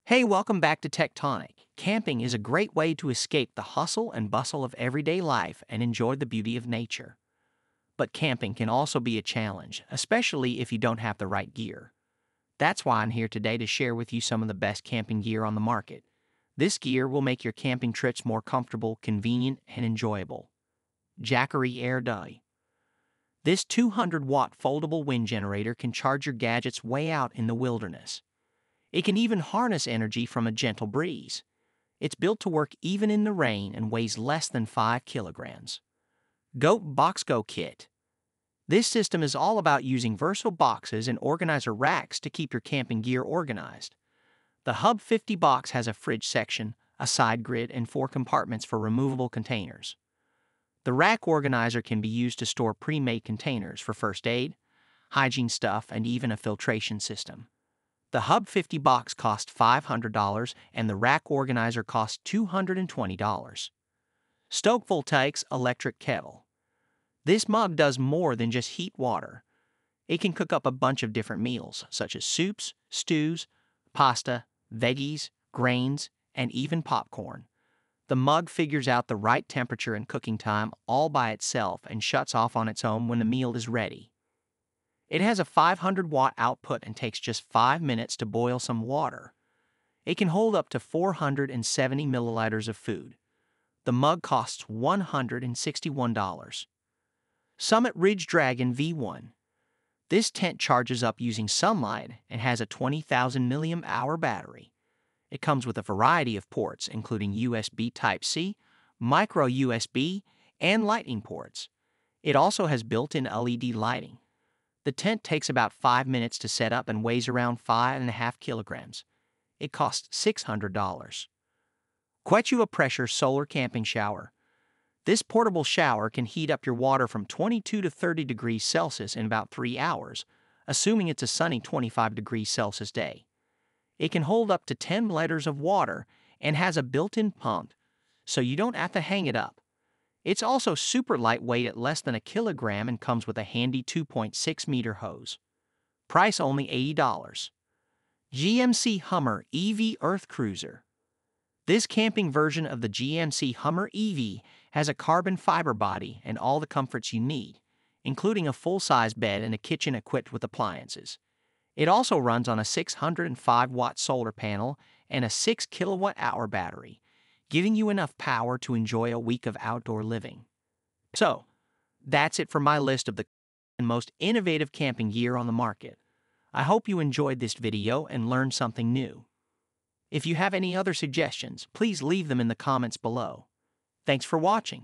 Hey, welcome back to Tonic. Camping is a great way to escape the hustle and bustle of everyday life and enjoy the beauty of nature. But camping can also be a challenge, especially if you don't have the right gear. That's why I'm here today to share with you some of the best camping gear on the market. This gear will make your camping trips more comfortable, convenient, and enjoyable. Jackery Air-W. This 200-watt foldable wind generator can charge your gadgets way out in the wilderness. It can even harness energy from a gentle breeze. It's built to work even in the rain and weighs less than 5 kilograms. Goat Boxco Kit. This system is all about using versatile boxes and organizer racks to keep your camping gear organized. The Hub 50 box has a fridge section, a side grid, and 4 compartments for removable containers. The rack organizer can be used to store pre-made containers for first aid, hygiene stuff, and even a filtration system. The Hub 50 box cost $500 and the rack organizer cost $220. Stoke Voltaics Electric Kettle. This mug does more than just heat water. It can cook up a bunch of different meals, such as soups, stews, pasta, veggies, grains, and even popcorn. The mug figures out the right temperature and cooking time all by itself and shuts off on its own when the meal is ready. It has a 500-watt output and takes just 5 minutes to boil some water. It can hold up to 470 milliliters of food. The mug costs $161. Summit Ridge Dragon V1. This tent charges up using sunlight and has a 20,000 mAh battery. It comes with a variety of ports, including USB Type-C, micro USB, and lightning ports. It also has built-in LED lighting. The tent takes about 5 minutes to set up and weighs around 5.5 kilograms. It costs $600. Quechua Pressure Solar Camping Shower. This portable shower can heat up your water from 22 to 30 degrees Celsius in about 3 hours, assuming it's a sunny 25 degrees Celsius day. It can hold up to 10 liters of water and has a built-in pump, so you don't have to hang it up. It's also super lightweight at less than a kilogram and comes with a handy 2.6-meter hose. Price only $80. GMC Hummer EV EarthCruiser. This camping version of the GMC Hummer EV has a carbon fiber body and all the comforts you need, including a full-size bed and a kitchen equipped with appliances. It also runs on a 605-watt solar panel and a 6 kilowatt-hour battery, giving you enough power to enjoy a week of outdoor living. So, that's it for my list of the most innovative camping gear on the market. I hope you enjoyed this video and learned something new. If you have any other suggestions, please leave them in the comments below. Thanks for watching.